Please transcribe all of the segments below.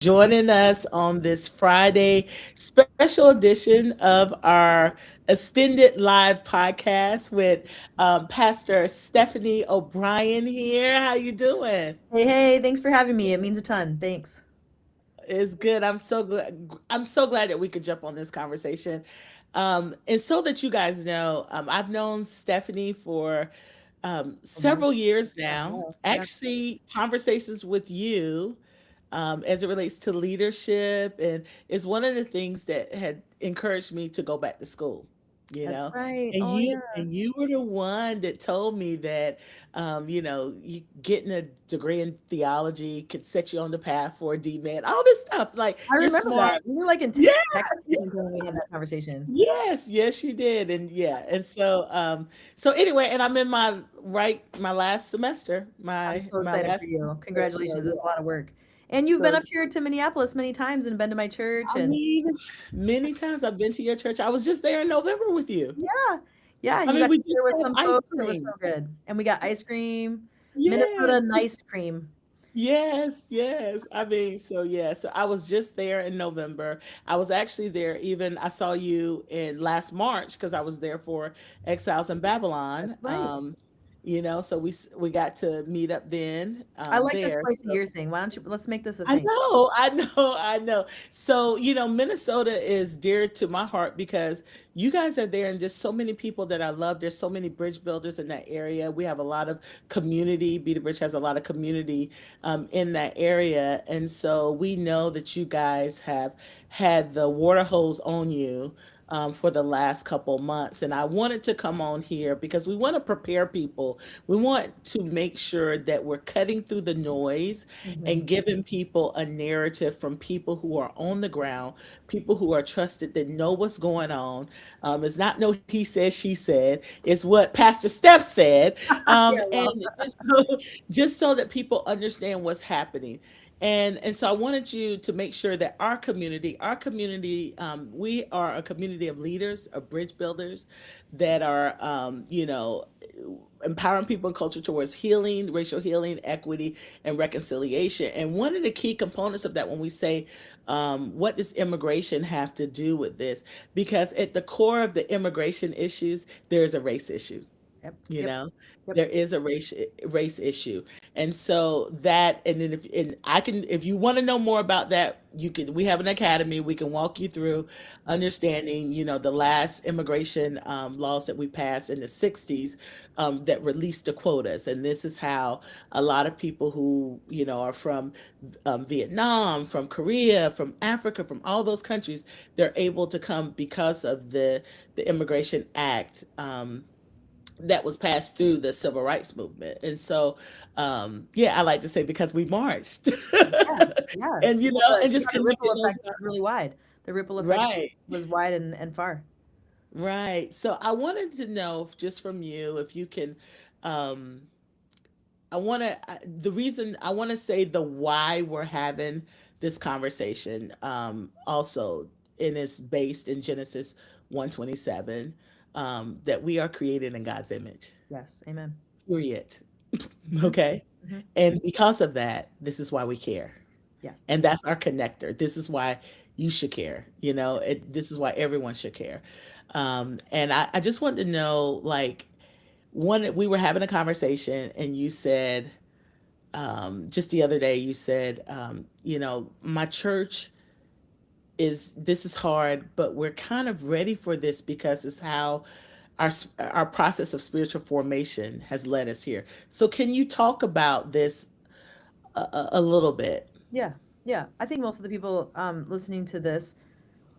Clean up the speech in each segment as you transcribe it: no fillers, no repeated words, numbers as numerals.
joining us on this Friday special edition of our extended live podcast with Pastor Stephanie O'Brien here. How you doing? Hey, thanks for having me. It means a ton. Thanks. It's good. I'm so glad. I'm so glad that we could jump on this conversation. And so that you guys know, I've known Stephanie for A long several years a now. while. Yeah. Actually, conversations with you as it relates to leadership, and is one of the things that had encouraged me to go back to school. You That's know, right. and Oh, you yeah. and you were the one that told me that, you getting a degree in theology could set you on the path for a D-med. All this stuff, like I you're remember smart. that. We were like in Yeah, Texas yeah. when we had that conversation. Yes, you did, and yeah, and so anyway, and I'm in my last semester, I'm my so my excited for last you. semester. So Congratulations. It's a yeah, lot of work. And you've so been up it's, here to Minneapolis many times and been to my church I and mean, many times I've been to your church. I was just there in November with you. yeah. Yeah, and I you mean, got we to just share with had some ice folks. It was so cream. good. And we got ice cream, Minnesota Yes, nice cream. yes. I mean, so yeah, so I was just there in November. I was actually there even I saw you in last March because I was there for Exiles in Babylon. That's right. So we got to meet up then I like this there. twice a So year thing. Why don't you let's make this a I thing. know, I know, I know. So, Minnesota is dear to my heart because you guys are there and there's so many people that I love. There's so many bridge builders in that area. We have a lot of community. Be the Bridge has a lot of community in that area. And so we know that you guys have had the water hose on you for the last couple months. And I wanted to come on here because we want to prepare people. We want to make sure that we're cutting through the noise Mhm. and giving people a narrative from people who are on the ground, people who are trusted that know what's going on. It's not no he said, she said. It's what Pastor Steph said. Yeah, well, And just so that people understand what's happening. And so I wanted you to make sure that our community, we are a community of leaders, of bridge builders that are, empowering people and culture towards healing, racial healing, equity, and reconciliation. And one of the key components of that, when we say, what does immigration have to do with this? Because at the core of the immigration issues, there is a race issue. yep, You yep, know, yep. there is a race issue, and so that, and then if you want to know more about that, we have an academy. We can walk you through understanding, the last immigration laws that we passed in the '60s that released the quotas, and this is how a lot of people who are from Vietnam, from Korea, from Africa, from all those countries, they're able to come because of the Immigration Act. That was passed through the civil rights movement. And so, yeah, I like to say because we marched, Yeah, yeah. and Well, and yeah, just the ripple connected those effect was really wide. The ripple effect right, was wide and far. right. So I wanted to know just from you if you can. Um, the reason I want to say the why we're having this conversation. Also, and it's based in Genesis 1:27, that we are created in God's image. Yes, amen. Period. Mhm, Okay. mhm. And because of that, this is why we care. Yeah, And that's our connector. This is why you should care. This is why everyone should care. And I just wanted to know, like, we were having a conversation, and you said, just the other day, you said, my church this is hard, but we're kind of ready for this because it's how our process of spiritual formation has led us here. So can you talk about this a little bit? yeah, yeah. I think most of the people listening to this,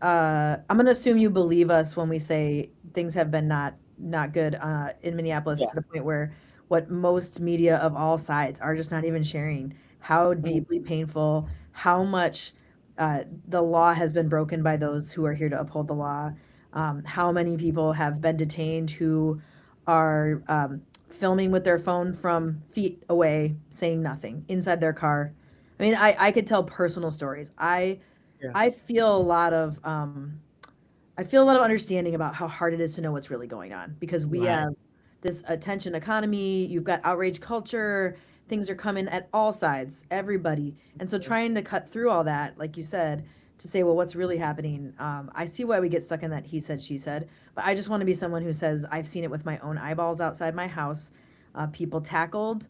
I'm gonna assume you believe us when we say things have been not good in Minneapolis Yeah. to the point where what most media of all sides are just not even sharing how Mm. deeply painful, how much the law has been broken by those who are here to uphold the law, how many people have been detained who are filming with their phone from feet away, saying nothing inside their car. I mean, I could tell personal stories. Yeah. I feel a lot of I feel a lot of understanding about how hard it is to know what's really going on because we Right. have this attention economy. You've got outrage culture. things are coming at all sides, everybody. And so trying to cut through all that, like you said, to say, well, what's really happening? I see why we get stuck in that he said, she said, but I just want to be someone who says, I've seen it with my own eyeballs outside my house. People tackled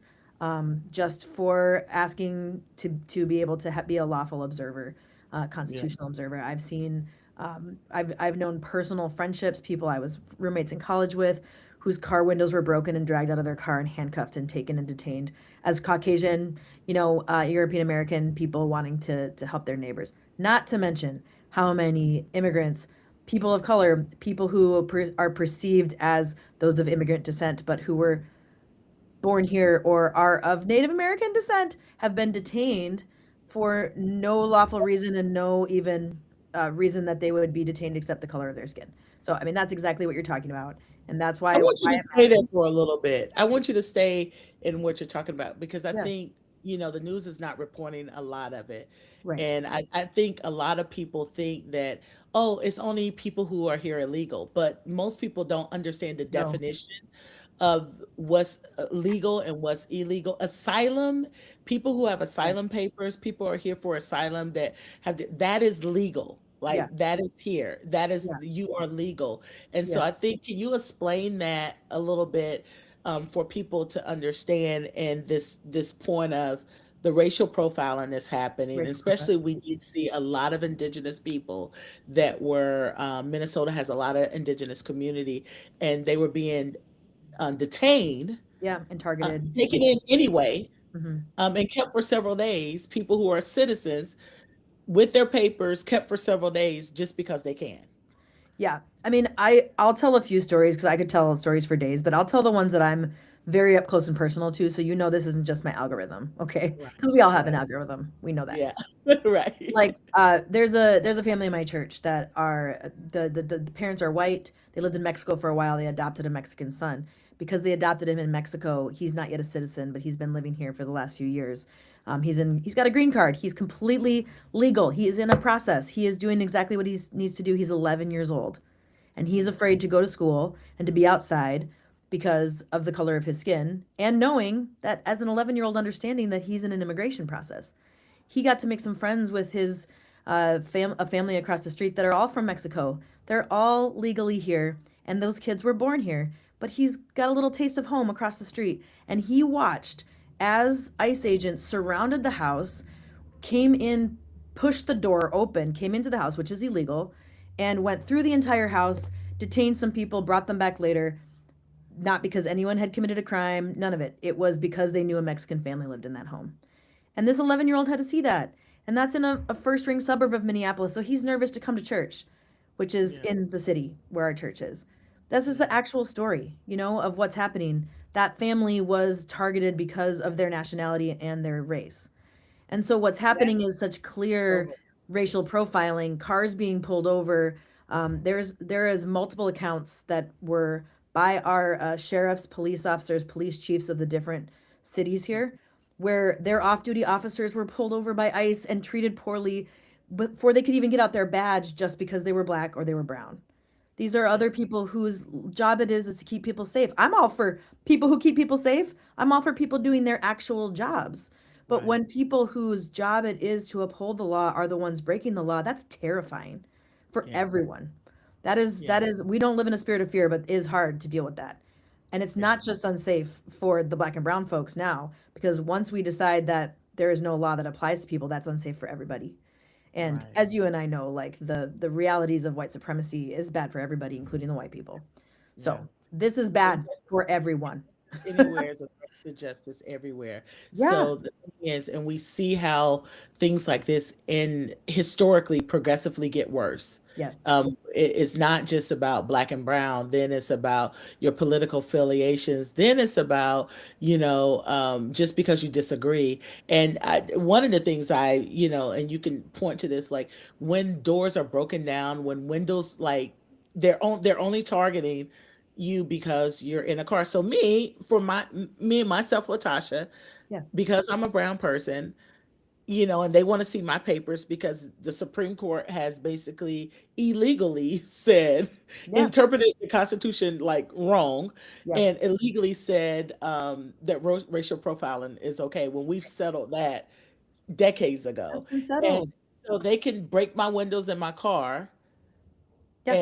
just for asking to be able to be a lawful observer, Yeah. constitutional observer. I've known personal friendships, people I was roommates in college with, whose car windows were broken and dragged out of their car and handcuffed and taken and detained as Caucasian, European American people wanting to help their neighbors. Not to mention how many immigrants, people of color, people who are perceived as those of immigrant descent, but who were born here or are of Native American descent, have been detained for no lawful reason and no even reason that they would be detained except the color of their skin. So, I mean, that's exactly what you're talking about, and that's I want you why to it stay there matters. for a little bit. I want you to stay in what you're talking about because I Yeah, think, the news is not reporting a lot of it. right. And I think a lot of people think that, oh, it's only people who are here illegal, but most people don't understand the No. definition of what's legal and what's illegal. Asylum, people who have Yeah, asylum papers, people are here for asylum that that is legal. yeah, Like that is here. That is, yeah, you are legal. And so yeah. I think, can you explain that a little bit, for people to understand, and this point of the racial profiling that's happening, Racial profile. especially we did see a lot of indigenous people that were, Minnesota has a lot of indigenous community, and they were being detained, Yeah, and targeted. taken in anyway, Hmm. and kept for several days. People who are citizens with their papers kept for several days just because they can. Yeah. I mean, I'll tell a few stories because I could tell stories for days, but I'll tell the ones that I'm very up close and personal to, so this isn't just my algorithm, okay? Right. Because we all have an Right. algorithm. We know that. Yeah. Right. Like, there's a family in my church that are the parents are white. They lived in Mexico for a while. They adopted a Mexican son. Because they adopted him in Mexico, he's not yet a citizen, but he's been living here for the last few years. He's got a green card. He's completely legal. He is in a process. He is doing exactly what he needs to do. He's 11 years old, and he's Mm, afraid to go to school and to be outside because of the color of his skin, and knowing that as an 11-year-old, understanding that he's in an immigration process. He got to make some friends with his a family across the street that are all from Mexico. They're all legally here, and those kids were born here. But he's got a little taste of home across the street, and he watched as ICE agents surrounded the house, came in, pushed the door open, came into the house, which is illegal, and went through the entire house, detained some people, brought them back later, not because anyone had committed a crime, none of it. It was because they knew a Mexican family lived in that home. And this 11-year-old had to see that. And that's in a first ring suburb of Minneapolis. So he's nervous to come to church, which is yeah. in the city where our church is. That's just the Yeah. actual story, of what's happening. That family was targeted because of their nationality and their race. And so what's happening That's is such so clear racial hilarious. profiling, cars being pulled over. There is multiple accounts that were by our sheriffs, police officers, police chiefs of the different cities here, where their off-duty officers were pulled over by ICE and treated poorly before they could even get out their badge just because they were black or they were brown. These are Yeah. other people whose job it is to keep people safe. I'm all for people who keep people safe. I'm all for people doing their actual jobs. But Right. when people whose job it is to uphold the law are the ones breaking the law, that's terrifying for Yeah. everyone. That is we don't live in a spirit of fear, but it is hard to deal with that. And it's Yeah. not just unsafe for the black and brown folks now, because once we decide that there is no law that applies to people, that's unsafe for everybody. And Right. as you and I know, like the realities of white supremacy is bad for everybody, including the white people. Yeah. So this is bad for Injustice everyone. anywhere is a threat to justice everywhere. Yeah. So the thing is, and we see how things like this in historically progressively get worse. Yes. It's not just about black and brown. Then it's about your political affiliations. Then it's about, just because you disagree. And one of the things and you can point to this, like when doors are broken down, when windows, like they're only targeting you because you're in a car. So me and myself, Latasha, Yeah. because I'm a brown person, and they want to see my papers because the Supreme Court has basically illegally said, Yeah. interpreted the Constitution like wrong, Yep. and illegally said that racial profiling is okay when we've settled that decades That's ago. been And settled. so they can break my windows in my car, Yep.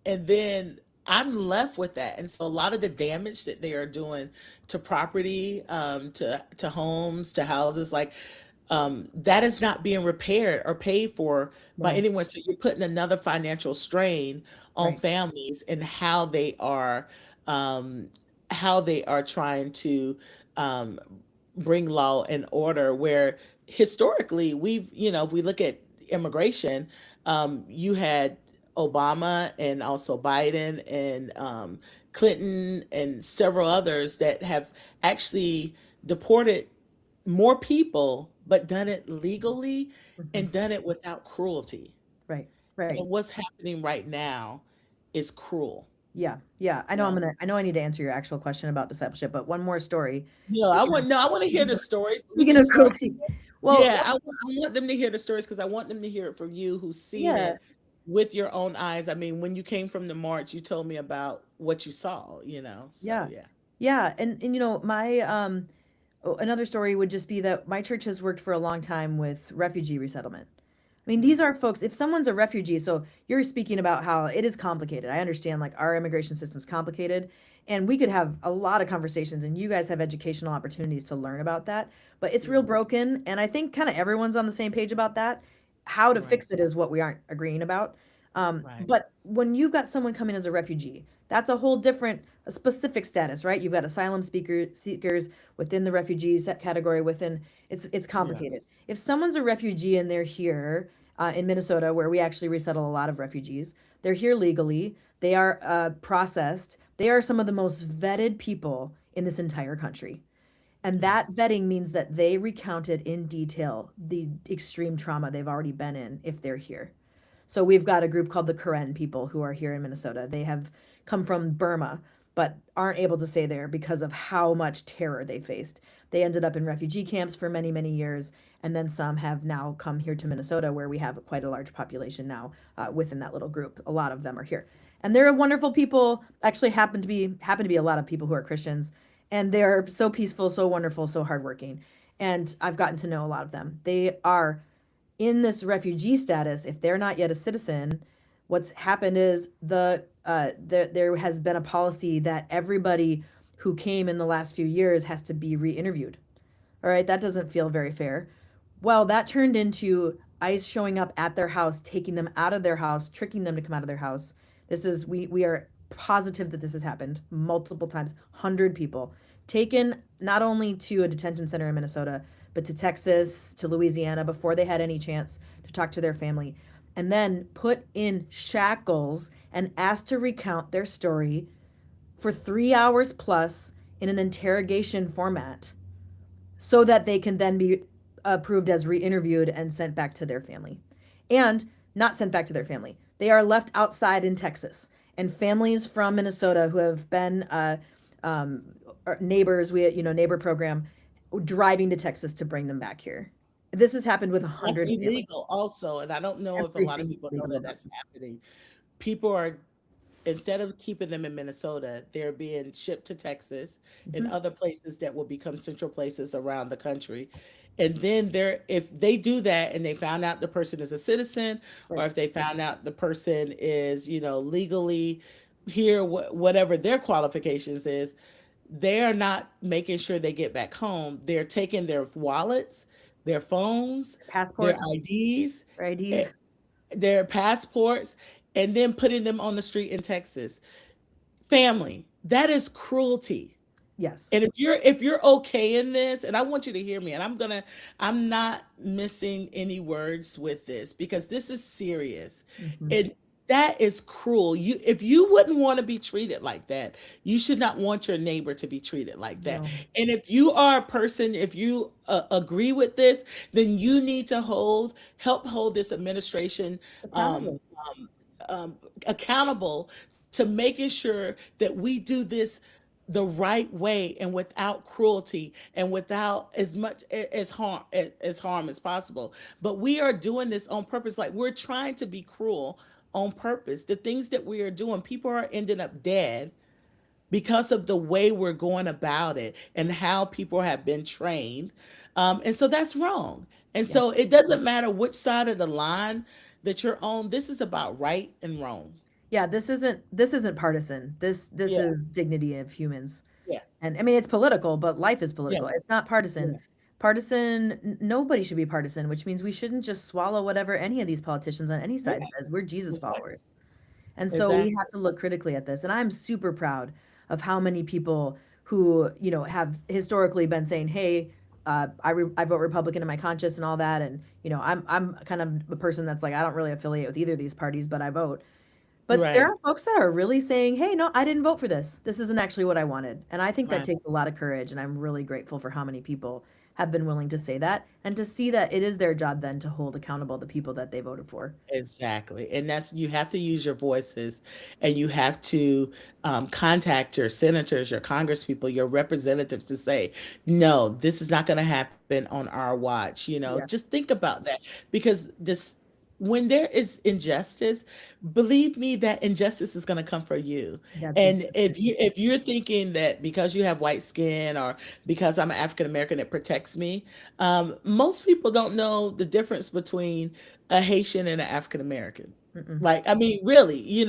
and then I'm left with that. And so a lot of the damage that they are doing to property, to homes, to houses, like that is not being repaired or paid for by No. anyone. So you're putting another financial strain on Right. families and um, how they are trying to um, bring law and order. Where historically if we look at immigration, you had Obama and also Biden and Clinton and several others that have actually deported more people, but done it legally Mhm. and done it without cruelty. Right. Right. And what's happening right now is cruel. Yeah. Yeah. You know, I know I need to answer your actual question about discipleship, but one more story. no, I Speaking of want no, I want to hear speaking the of, stories so we speaking can of start. cruelty. Well, Yeah, I want them to hear the stories because I want them to hear it from you who's seen yeah. it with your own eyes. I mean, when you came from the march, you told me about what you saw. So Yeah. yeah. Yeah. And my another story would just be that my church has worked for a long time with refugee resettlement. I mean, these Mm, are folks, if someone's a refugee, so you're speaking about how it is complicated. I understand like our immigration system's complicated, and we could have a lot of conversations, and you guys have educational opportunities to learn about that, but it's real mm, broken, and I think kind of everyone's on the same page about that. How to right, fix it is what we aren't agreeing about. right. But when you've got someone coming as a refugee, that's a whole different, a specific status, right? You've got seekers within the refugees category within it's Yeah, complicated. If someone's a refugee and they're here in Minnesota, where we actually resettle a lot of refugees, they're here legally. They are processed. They are some of the most vetted people in this entire country. And yeah, that vetting means that they recounted in detail the extreme trauma they've already been in if they're here. So we've got a group called the Karen people who are here in Minnesota. They have come from Burma, but aren't able to stay there because of how much terror they faced. They ended up in refugee camps for many, many years, and then some have now come here to Minnesota, where we have quite a large population now within that little group. A lot of them are here, and they're wonderful people. Actually, happen to be a lot of people who are Christians, and they're so peaceful, so wonderful, so hardworking. And I've gotten to know a lot of them. They are in this refugee status, if they're not yet a citizen, what's happened is there has been a policy that everybody who came in the last few years has to be re-interviewed. All right, that doesn't feel very fair. Well, that turned into ICE showing up at their house, taking them out of their house, tricking them to come out of their house. We are positive that this has happened multiple times. 100 people taken not only to a detention center in Minnesota, but to Texas, to Louisiana before they had any chance to talk to their family, and then put in shackles and asked to recount their story for 3 hours plus in an interrogation format so that they can then be approved as re-interviewed and sent back to their family. And not sent back to their family. They are left outside in Texas. And families from Minnesota who have been um, neighbors, neighbor program, driving to Texas to bring them back here. This has happened with a that's hundred families. illegal also, and I don't know if a lot of Everything people know legal that about that's happening. People are, instead of keeping them in Minnesota, they're being shipped to Texas it. and Hmm. other places that will become central places around the country. And then if they do that and they found out the person is a citizen, or Right. if they found out the person is, legally here, whatever their qualifications is, they're not making sure they get back home. They're taking their wallets, their phones, their Passports, IDs, or eh, IDs. their passports, and then putting them on the street in Texas. Family, that is cruelty. Yes. And if you're okay in this, and I want you to hear me, and I'm not missing any words with this because this is serious. Hmm. And that is cruel. If you wouldn't want to be treated like that, you should not want your neighbor to be treated like that. No. And if you are a person, if you agree with this, then you need to help hold this administration um, Accountable. um, accountable to making sure that we do this the right way and without cruelty and without as much as harm as possible. But we are doing this on purpose. Like, we're trying to be cruel on purpose. The things that we are doing, people are ending up dead because of the way we're going about it and how people have been trained. And so that's wrong. And Yeah. so it doesn't matter which side of the line that you're on. This is about right and wrong. Yeah, this isn't partisan. This Yeah, is dignity of humans. yeah, And I mean, it's political, but life is yeah, political. It's not partisan. yeah, Nobody should be partisan, which means we shouldn't just swallow whatever any of these politicians on any yeah, side says. We're Jesus exactly, followers. And so we exactly. have to look critically at this. And I'm super proud of how many people who, have historically been saying, "Hey, I vote Republican in my conscience and all that." And I'm kind of a person that's like, I don't really affiliate with either of these parties, but I vote. But there Right, are folks that are really saying, "Hey, no, I didn't vote for this. This isn't actually what I wanted." And I think that right. takes a lot of courage, and I'm really grateful for how many people have been willing to say that and to see that it is their job then to hold accountable the people that they voted for. Exactly. And that's, you have to use your voices, and you have to contact your senators, your congresspeople, your representatives to say, no, this is not going to happen on our watch. Yeah. Just think about that, because when there is injustice, believe me, that injustice is going to come for you. That's And interesting. if you're thinking that because you have white skin, or because I'm African American, it protects me, most people don't know the difference between a Haitian and an African American. Mm-mm. Like, I mean, really,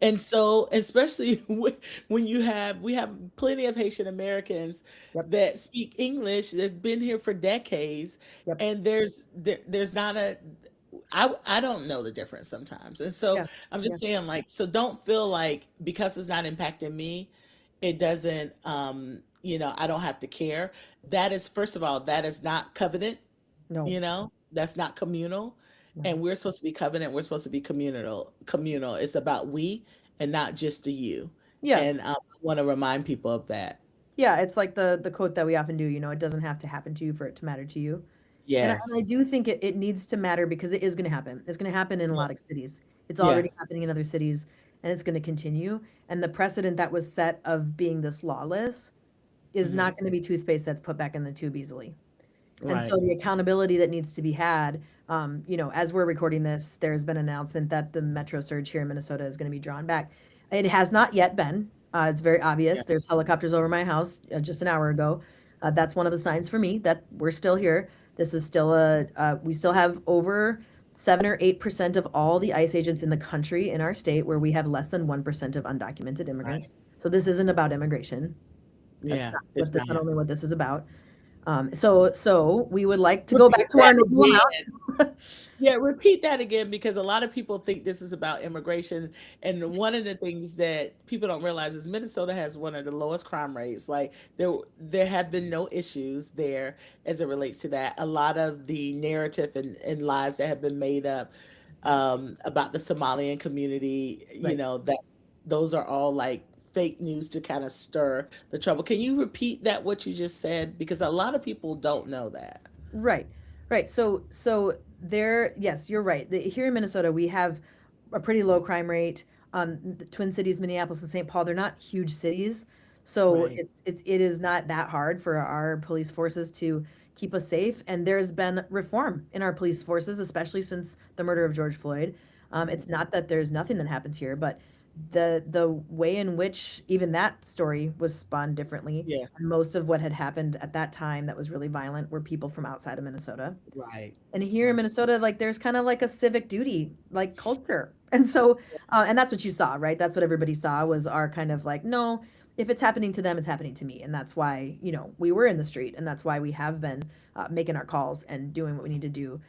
and so, especially when we have plenty of Haitian Americans Yep. that speak English, that've been here for decades, Yep. and there's not a, I don't know the difference sometimes. And so Yeah. I'm Yeah. just saying, like, so don't feel like because it's not impacting me, it doesn't, I don't have to care. That is, first of all, that is not covenant, No. that's not communal. No. And we're supposed to be covenant, we're supposed to be communal. It's about we, and not just the you. Yeah. And I want to remind people of that. Yeah, it's like the quote that we often do, it doesn't have to happen to you for it to matter to you. And I Yes. do think it needs to matter because it is going to happen. It's going to happen in a Yeah. lot of cities. It's Yeah. already happening in other cities, and it's going to continue. And the precedent that was set of being this lawless is Hmm. not going to be toothpaste that's put back in the tube easily. And Right. so the accountability that needs to be had, as we're recording this, there's been an announcement that the metro surge here in Minnesota is going to be drawn back. It has not yet been. It's very Yeah. obvious. There's helicopters over my house just an hour ago. That's one of the signs for me that we're still here. This is still we still have over 7 or 8% of all the ICE agents in the country in our state, where we have less than 1% of undocumented Right. immigrants. So this isn't about immigration. Yeah. It's That's not not. only what this is about. So we would like to go Repeat back to our that normal again. amount. Yeah, repeat that again, because a lot of people think this is about immigration. And one of the things that people don't realize is Minnesota has one of the lowest crime rates. Like, there have been no issues there as it relates to that. A lot of the narrative and lies that have been made up about the Somalian community, Right. that those are all like fake news to kind of stir the trouble. Can you repeat that, what you just said? Because a lot of people don't know that. Right. Right. So there, yes, you're right. Here in Minnesota, we have a pretty low crime rate. The Twin Cities, Minneapolis, and St. Paul, they're not huge cities, so Right. it is not that hard for our police forces to keep us safe. And there's been reform in our police forces, especially since the murder of George Floyd. It's not that there's nothing that happens here, but the way in which even that story was spun differently. Yeah. And most of what had happened at that time that was really violent were people from outside of Minnesota. Right. And here in Right. Minnesota, like there's kind of like a civic duty like culture. And so and that's what you saw, right? That's what everybody saw was our kind of like, no, if it's happening to them, it's happening to me. And that's why, we were in the street, and that's why we have been making our calls and doing what we need to do,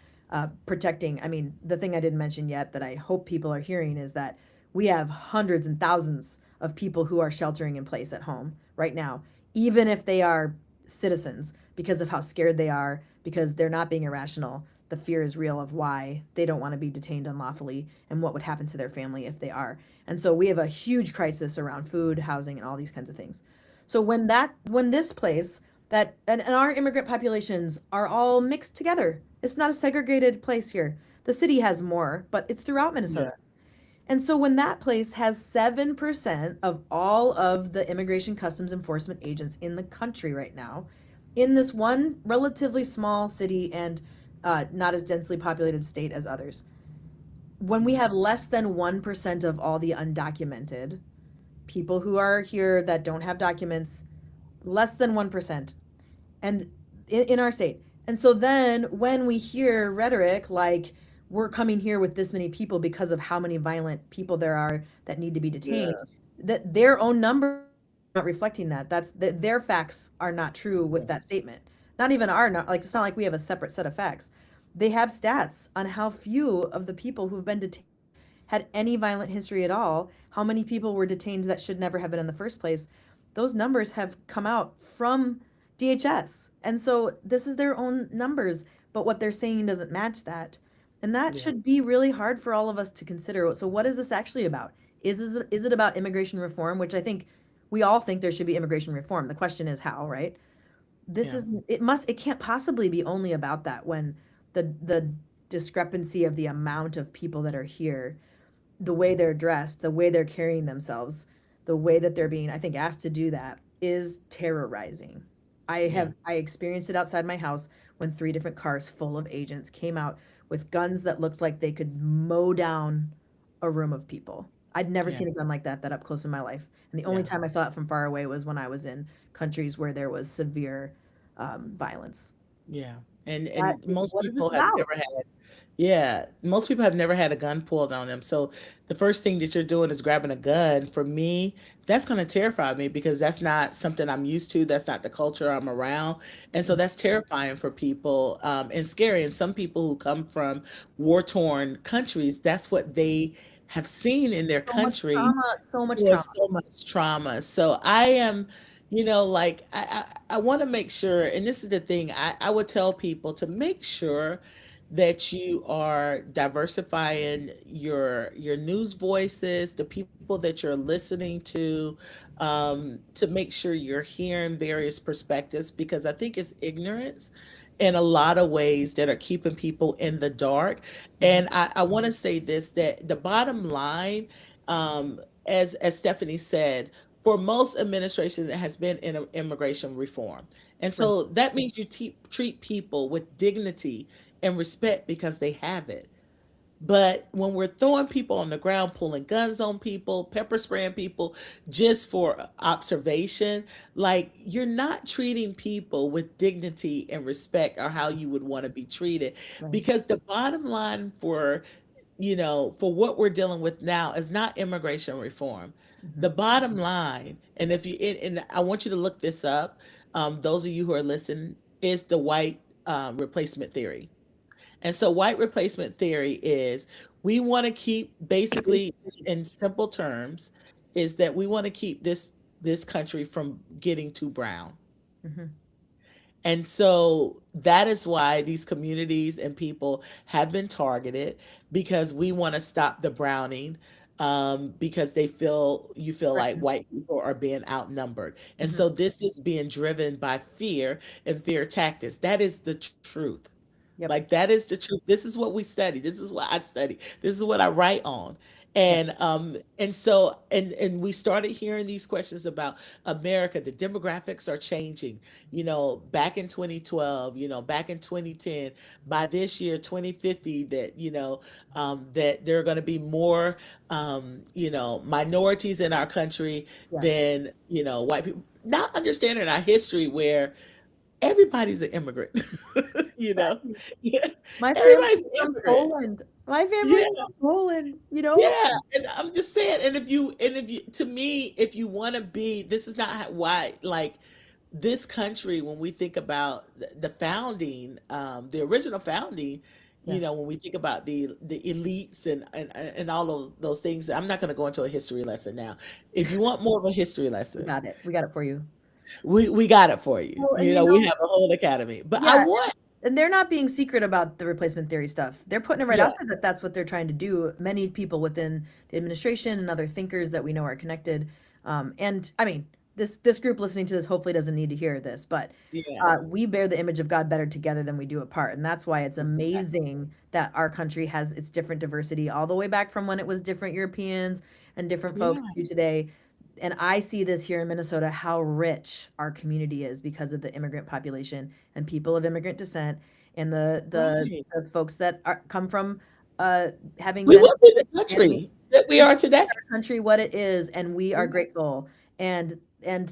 protecting. I mean, the thing I didn't mention yet that I hope people are hearing is that we have hundreds and thousands of people who are sheltering in place at home right now, even if they are citizens, because of how scared they are, because they're not being irrational. The fear is real of why they don't want to be detained unlawfully and what would happen to their family if they are. And so we have a huge crisis around food, housing, and all these kinds of things. So when this place that and our immigrant populations are all mixed together. It's not a segregated place here. The city has more, but it's throughout Yeah. Minnesota. And so when that place has 7% of all of the immigration customs enforcement agents in the country right now, in this one relatively small city and not as densely populated state as others, when we have less than 1% of all the undocumented people who are here that don't have documents, less than 1%, and in our state. And so then when we hear rhetoric like we're coming here with this many people because of how many violent people there are that need to be detained, Yeah. that their own numbers are not reflecting that. Their facts are not true with Yeah. that statement. Not even our, not like, it's not like we have a separate set of facts. They have stats on how few of the people who've been detained had any violent history at all, how many people were detained that should never have been in the first place. Those numbers have come out from DHS. And so this is their own numbers, but what they're saying doesn't match that. And that Yeah. should be really hard for all of us to consider. So what is this actually about? Is it about immigration reform, which I think we all think there should be immigration reform. The question is how, right? This Yeah. is it can't possibly be only about that when the discrepancy of the amount of people that are here, the way they're dressed, the way they're carrying themselves, the way that they're being, I think, asked to do that is terrorizing. Yeah. I experienced it outside my house when three different cars full of agents came out with guns that looked like they could mow down a room of people. I'd never Yeah. seen a gun like that up close in my life. And the only Yeah. time I saw it from far away was when I was in countries where there was severe violence. Yeah. That And is most what it is people have about. never had, yeah, most people have never had a gun pulled on them. So the first thing that you're doing is grabbing a gun. For me, that's going to terrify me because that's not something I'm used to. That's not the culture I'm around. And so that's terrifying for people, and scary. And some people who come from war-torn countries, that's what they have seen in their So much country trauma, so much for trauma. so much trauma. So I am, like I want to make sure, and this is the thing, I would tell people to make sure that you are diversifying your news voices, the people that you're listening to make sure you're hearing various perspectives, because I think it's ignorance in a lot of ways that are keeping people in the dark. Mhm. And I want to say this, that the bottom line, as Stephanie said, for most administration it has been in immigration reform. And Right. so that means you treat people with dignity and respect because they have it. But when we're throwing people on the ground, pulling guns on people, pepper spraying people just for observation, like, you're not treating people with dignity and respect or how you would want to be treated. Right. Because the bottom line for what we're dealing with now is not immigration reform. Mhm. The bottom line, and if you and I want you to look this up, those of you who are listening, is the white replacement theory. And so white replacement theory is, we want to keep, basically in simple terms, is that we want to keep this country from getting too brown. Mhm. And so that is why these communities and people have been targeted, because we want to stop the browning, because you feel Right. like white people are being outnumbered. And Mhm. so this is being driven by fear and fear tactics. That is the truth. Like, Yep. that is the truth. This is what we study. This is what I study. This is what I write on. Yep. And we started hearing these questions about America. The demographics are changing. Back in 2012, back in 2010, by this year 2050, that there are going to be more minorities in our country Yeah. than white people. Not understanding our history, where everybody's an immigrant. you know, Exactly. yeah, My everybody's family's an from immigrant. Poland. My Yeah, family's from Poland, you know? yeah, and I'm just saying, and if you, to me, if you want to be, this is not why, like, this country, when we think about the founding, the original founding, Yeah. when we think about the elites and all those things. I'm not going to go into a history lesson now. If you want more of a history We lesson, got it. We got it for you. we got it for you. Well, and We have a whole academy. But I yeah, want, and they're not being secret about the replacement theory stuff. They're putting it right yeah, out there that that's what they're trying to do. Many people within the administration and other thinkers that we know are connected. And I mean, this group listening to this hopefully doesn't need to hear this, but Yeah. we bear the image of God better together than we do apart, and that's why it's Exactly. amazing that our country has its different diversity all the way back from when it was different Europeans and different folks Yeah. to today. And I see this here in Minnesota, how rich our community is because of the immigrant population and people of immigrant descent and Right. the folks that come from having We been wouldn't be the and we country that we we are make today. our country what it is, and we are Yeah. grateful. And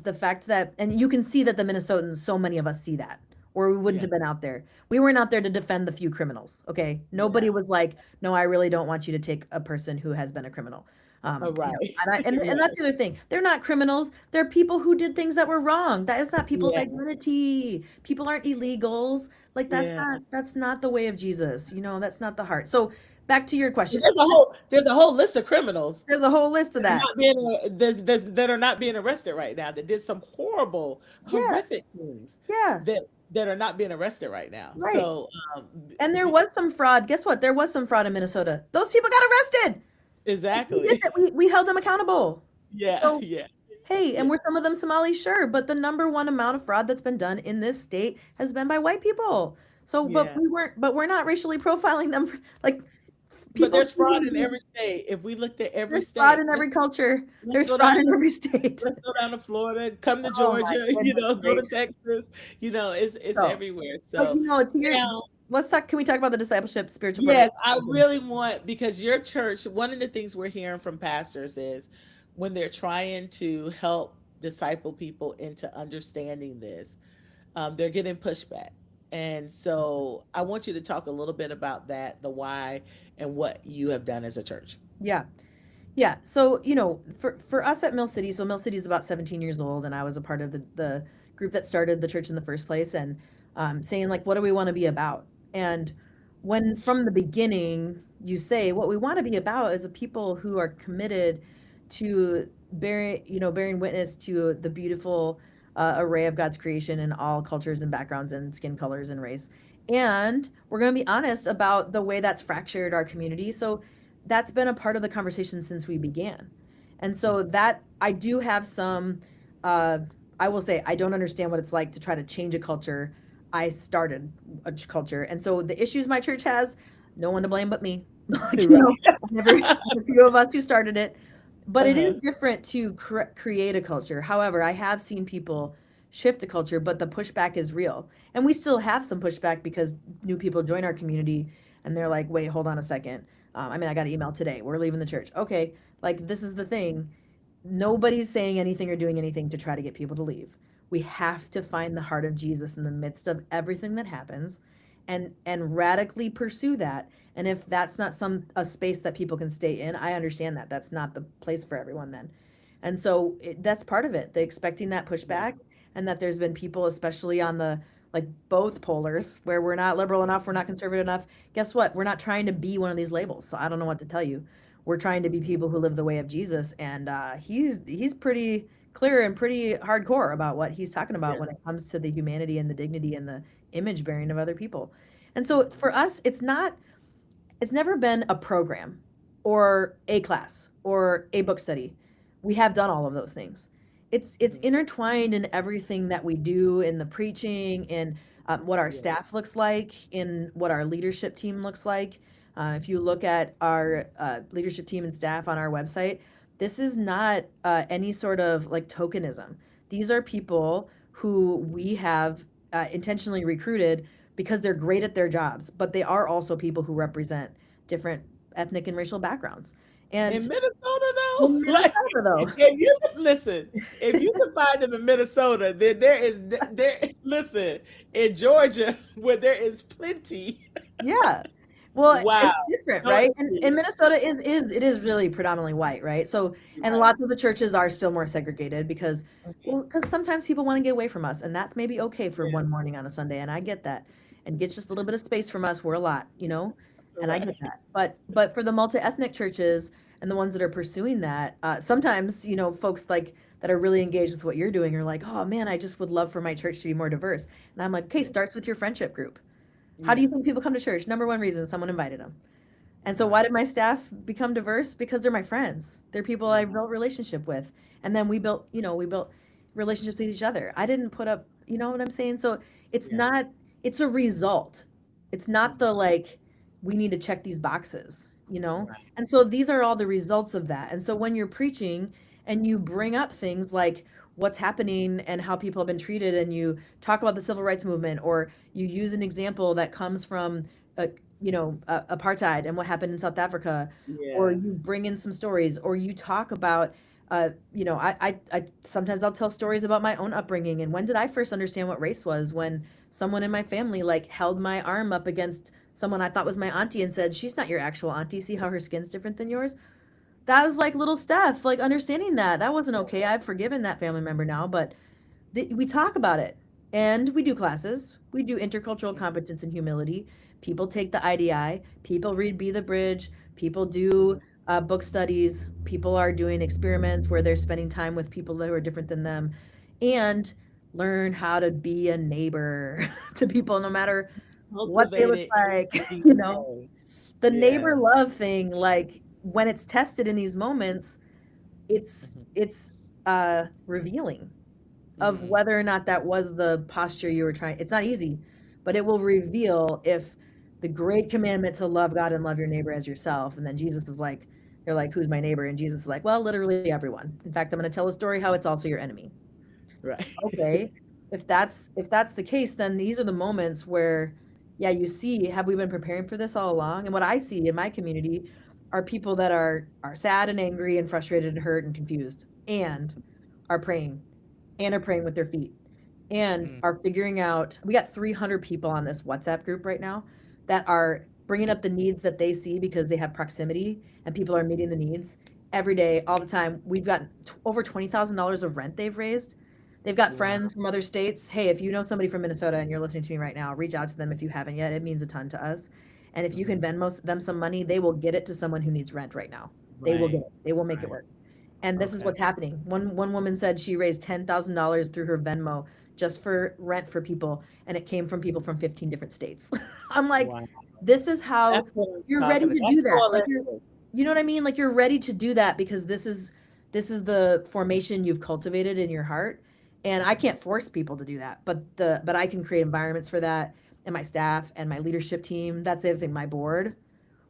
the fact that, and you can see that the Minnesotans, so many of us see that, or we wouldn't Yeah. have been out there. We weren't out there to defend the few criminals. Okay, nobody Yeah. was like, no, I really don't want you to take a person who has been a criminal. Oh, You know, right. and that's Right. the other thing. They're not criminals. They're people who did things that were wrong. That is not people's Yeah. identity. People aren't illegals. Like Yeah. that's not the way of Jesus. You know, that's not the heart. So back to your And question. there's a whole list of criminals There's a whole list of that are that. not being that are not being arrested right now, that did some horrible, Yeah, horrific things yeah, that are not being arrested right now. right. So, And there be was some fraud. Guess what? There was some fraud in Minnesota. Those people got arrested. We did exactly. that. We held them accountable. Yeah, So, yeah, hey, and yeah, were some of them Somali? Sure, but the number one amount of fraud that's been done in this state has been by white people. So, yeah. but we're not racially profiling them for, like But people there's fraud choosing in to. every state. If we looked at every There's fraud state, in every let's culture. let's There's go fraud down in to every state. let's go down to Florida, come to Oh my Georgia, goodness go to gracious. Texas. It's So, everywhere. so So to your, now, let's talk. Can we talk about the discipleship, spiritual yes, I formation? really want, because your church, one of the things we're hearing from pastors is when they're trying to help disciple people into understanding this, they're getting pushback. And so I want you to talk a little bit about that, the why, and what you have done as a church. Yeah. Yeah. So, for us at Mill City, so Mill City is about 17 years old, and I was a part of the group that started the church in the first place, and saying, like, what do we want to be about? And when from the beginning you say what we want to be about is a people who are committed to bearing witness to the beautiful array of God's creation in all cultures and backgrounds and skin colors and race. And we're going to be honest about the way that's fractured our community. So that's been a part of the conversation since we began. And so that I do have some, uh, I will say, I don't understand what it's like to try to change a culture. I started a culture. And so the issues my church has, no one to blame but me. Like, Right. whenever a few of us who started it. But it is Uh-huh. different to create a culture. However, I have seen people shift a culture, but the pushback is real. And we still have some pushback because new people join our community and they're like, wait, hold on a second. I got an email today. We're leaving the church. Okay, like this is the thing. Nobody's saying anything or doing anything to try to get people to leave. We have to find the heart of Jesus in the midst of everything that happens and radically pursue that. And if that's not a space that people can stay in, I understand that. That's not the place for everyone then. And so that's part of it. The expecting that Yeah. pushback and that there's been people, especially on the like both polars, where we're not liberal enough, we're not conservative enough. Guess what? We're not trying to be one of these labels. So I don't know what to tell you. We're trying to be people who live the way of Jesus, and he's pretty clear and pretty hardcore about what he's talking about Yeah. when it comes to the humanity and the dignity and the image bearing of other people. And so for us, it's never been a program or a class or a book study. We have done all of those things. It's Mhm. intertwined in everything that we do in the preaching, in what our Yeah. staff looks like, in what our leadership team looks like. If you look at our leadership team and staff on our website, this is not any sort of like tokenism. These are people who we have intentionally recruited because they're great at their jobs, but they are also people who represent different ethnic and racial backgrounds. In And Minnesota, though, in like, Minnesota, though, if you listen, if you can find them in Minnesota, then listen, in Georgia, where there is plenty. yeah. Well, Wow. it's different, No right? And excuse. Minnesota is really predominantly white, right? So, and Right. lots of the churches are still more segregated because, Mhm. well, because sometimes people want to get away from us, and that's maybe okay for Yeah. one morning on a Sunday, and I get that. And get just a little bit of space from us, we're a lot, and I get Right. that. But for the multi-ethnic churches and the ones that are pursuing that, sometimes, folks like that are really engaged with what you're doing are like, oh man, I just would love for my church to be more diverse. And I'm like, okay, Yeah. starts with your friendship group. How do you Yeah. think people come to church? Number one reason, someone invited them. And so why Right. did my staff become diverse? Because they're my friends. They're people I Mhm. built relationship with. And then we built relationships with each other. I didn't put up, you know what I'm saying? So it's Yeah. not, it's a result. It's not the Mhm. like, we need to check these boxes, you know? Right. And so these are all the results of that. And so when you're preaching and you bring up things like what's happening and how people have been treated, and you talk about the civil rights movement, or you use an example that comes from, uh, apartheid and what happened in South Africa, or Yeah. you bring in some stories, or you talk about I sometimes I'll tell stories about my own upbringing and when did I first understand what race was, when someone in my family like held my arm up against someone I thought was my auntie and said, "She's not your actual auntie. See how her skin's different than yours?" That was like little Steph, like understanding that that wasn't okay. I've forgiven that family member now, but we talk about it, and we do classes. We do intercultural Mhm. competence and humility. People take the IDI. People read Be the Bridge. People Mhm. do book studies. People are doing experiments where they're spending time with people that are different than them, and learn how to be a neighbor to people, no matter what they Cultivate look it like. each You know, day. the neighbor Yeah. love thing, like when it's tested in these moments, Mhm. it's revealing of Mhm. whether or not that was the posture you were trying. It's not easy, but it will reveal if the great commandment to love God and love your neighbor as yourself. And then Jesus is like, they're like, who's my neighbor? And Jesus is like, well, literally everyone. In fact, I'm going to tell a story how it's also your enemy. Right. Okay. If that's the case, then these are the moments where, yeah, you see, have we been preparing for this all along? And what I see in my community are people that are sad and angry and frustrated and hurt and confused, and are praying, and are praying with their feet, and Mm. are figuring out. We got 300 people on this WhatsApp group right now that are bringing up the needs that they see because they have proximity, and people are meeting the needs every day, all the time. We've got over $20,000 of rent they've raised. They've got Wow. friends from other states. Hey, if you know somebody from Minnesota and you're listening to me right now, reach out to them if you haven't yet. It means a ton to us. And if you can Mhm. Venmo them some money, they will get it to someone who needs rent right now. They will get Right. it. They will make it Right. work. And this is Okay. what's happening. One woman said she raised $10,000 through her Venmo just for rent for people, and it came from people from 15 different states. I'm like, Wow. this is how That's what I'm you're ready talking about. to That's do that. Like coalition. you know what I mean? Like you're ready to do that because this is the formation you've cultivated in your heart. And I can't force people to do that, but I can create environments for that, and my staff and my leadership team. That's the other thing, my board.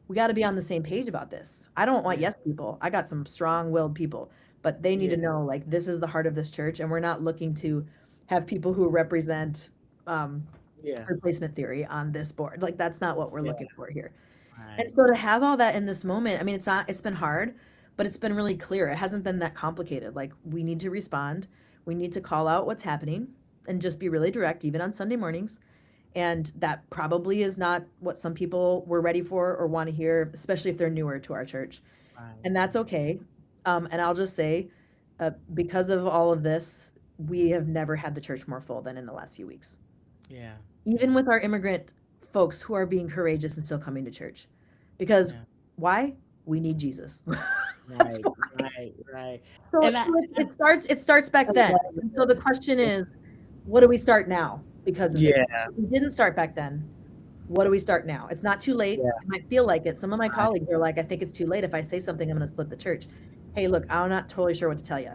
We got to be on the same page about this. I don't want Yeah. yes people. I got some strong-willed people, but they need Yeah. to know like this is the heart of this church, and we're not looking to have people who represent um, Yeah. replacement theory on this board. Like that's not what we're Yeah. looking for here. And Right. so to have all that in this moment, I mean, it's not, it's been hard, but it's been really clear. It hasn't been that complicated. Like we need to respond. We need to call out what's happening and just be really direct, even on Sunday mornings. And that probably is not what some people were ready for or want to hear, especially if they're newer to our church. Right. And that's Right. okay. And I'll just say, because of all of this, we have never had the church more full than in the last few weeks, Yeah. even Yeah. with our immigrant folks who are being courageous and still coming to church. Because Yeah. why? We need Jesus. That's Right. why. Right. Right. So, And I, so it starts back then. And so the question is, what do we start now because of this? yeah. If we didn't start back then, what do we start now? It's not too late. Yeah. It might feel like it. Some of my Right. colleagues are like, I think it's too late. If I say something, I'm going to split the church. Hey, look, I'm not totally sure what to tell you,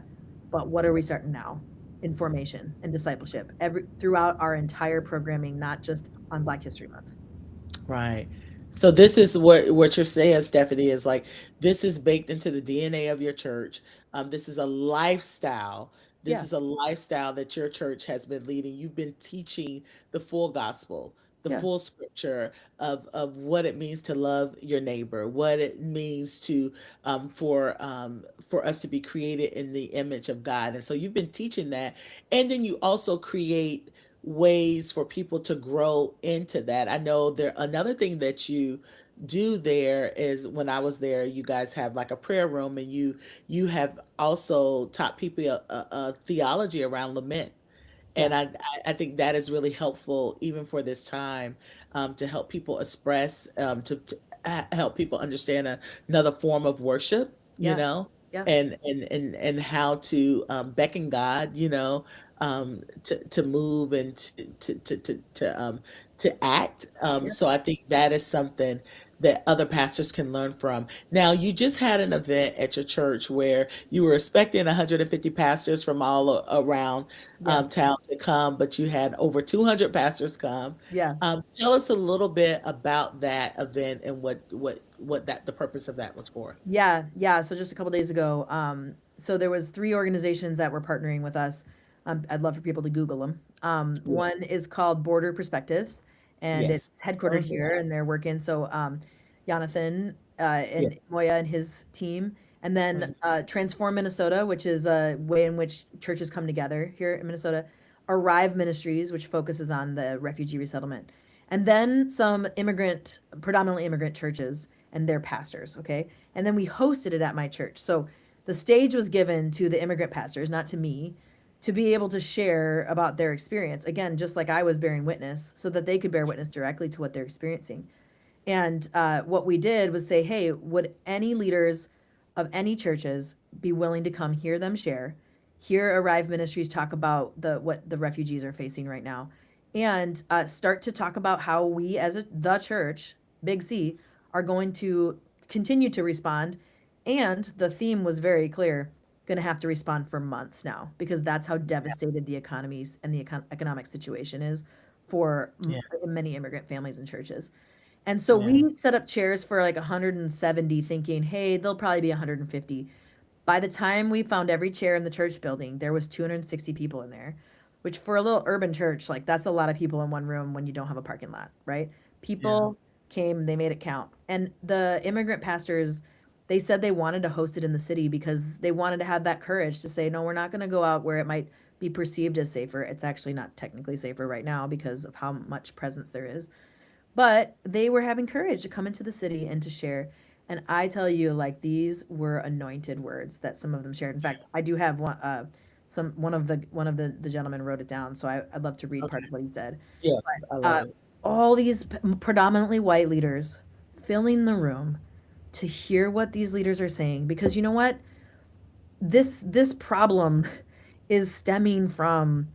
but what are we starting now in formation and discipleship throughout our entire programming, not just on Black History Month? Right. So this is what you're saying, Stephanie, is like this is baked into the DNA of your church. This is a lifestyle. This Yeah, is a lifestyle that your church has been leading. You've been teaching the full gospel, the yeah, full scripture of what it means to love your neighbor, what it means to for us to be created in the image of God. And so you've been teaching that, and then you also create ways for people to grow into that. I know there another thing that you do there is when I was there, you guys have like a prayer room, and you have also taught people a theology around lament. yeah, And I think that is really helpful even for this time, to help people express, to help people understand another form of worship, yeah, yeah, and how to beckon God, to move and to act. Yeah. So I think that is something that other pastors can learn from. Now, you just had an event at your church where you were expecting 150 pastors from all around Yeah. town to come, but you had over 200 pastors come. Yeah. Tell us a little bit about that event and what that the purpose of that was for. Yeah, yeah. So just a couple days ago, so there was three organizations that were partnering with us. I'd love for people to Google them. Yeah. One is called Border Perspectives, and Yes. it's headquartered Heard of here, that. and they're working. So Jonathan Yeah. and Moya and his team, and then Mhm. Transform Minnesota, which is a way in which churches come together here in Minnesota. Arrive Ministries, which focuses on the refugee resettlement, and then some predominantly immigrant churches and their pastors. Okay, and then we hosted it at my church. So the stage was given to the immigrant pastors, not to me, to be able to share about their experience. Again, just like I was bearing witness, so that they could bear witness directly to what they're experiencing. And what we did was say, hey, would any leaders of any churches be willing to come hear them share, hear Arrive Ministries talk about what the refugees are facing right now, and start to talk about how we as the church, Big C, are going to continue to respond. And the theme was very clear, going to have to respond for months now, because that's how devastated the economies and the economic situation is for Yeah. many immigrant families and churches. And so Yeah. we set up chairs for like 170, thinking, hey, there'll probably be 150. By the time we found every chair in the church building, there was 260 people in there, which for a little urban church, like that's a lot of people in one room when you don't have a parking lot, right? Yeah. People came, they made it count. And the immigrant pastors, they said they wanted to host it in the city because they wanted to have that courage to say, no, we're not going to go out where it might be perceived as safer. It's actually not technically safer right now because of how much presence there is, but they were having courage to come into the city and to share. And I tell you, like these were anointed words that some of them shared. In fact, I do have one of the gentlemen wrote it down, so I'd love to read part Okay. of what he said. Yes, I But love it. all these predominantly white leaders filling the room to hear what these leaders are saying, because you know what, this problem is stemming from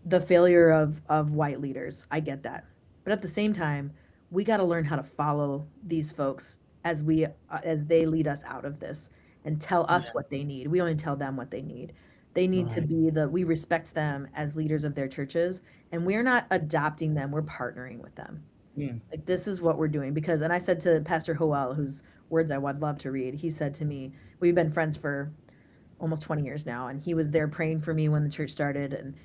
the failure of white leaders. I get that. But at the same time, we got to learn how to follow these folks as they lead us out of this and tell Yeah. us what they need. We only tell them what they need. They need to Right. be we respect them as leaders of their churches, and we're not adopting them, we're partnering with them. Mm. Like this is what we're doing, because and I said to Pastor Howell, whose words I would love to read, he said to me, we've been friends for almost 20 years now, and he was there praying for me when the church started, and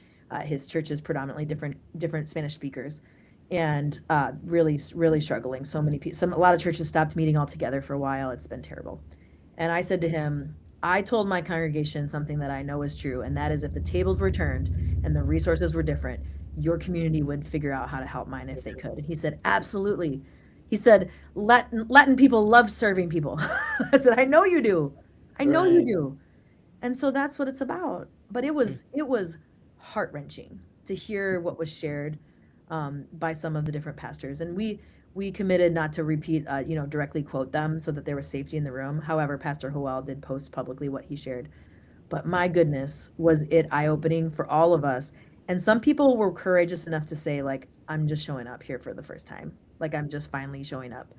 his church is predominantly different Spanish speakers, and really struggling. So many people, a lot of churches stopped meeting altogether for a while. It's been terrible. And I said to him, I told my congregation something that I know is true, and that is if the tables were turned and the resources were different, your community would figure out how to help mine if they could. And he said, absolutely. He said, Latin people love serving people. I said, I know you do. I know you Right. do. And so that's what it's about. But Mm. it was heart-wrenching to hear what was shared by some of the different pastors. And we committed not to repeat, directly quote them so that there was safety in the room. However, Pastor Howell did post publicly what he shared. But my goodness, was it eye-opening for all of us. And some people were courageous enough to say, like, I'm just showing up here for the first time. Like, I'm just finally showing up.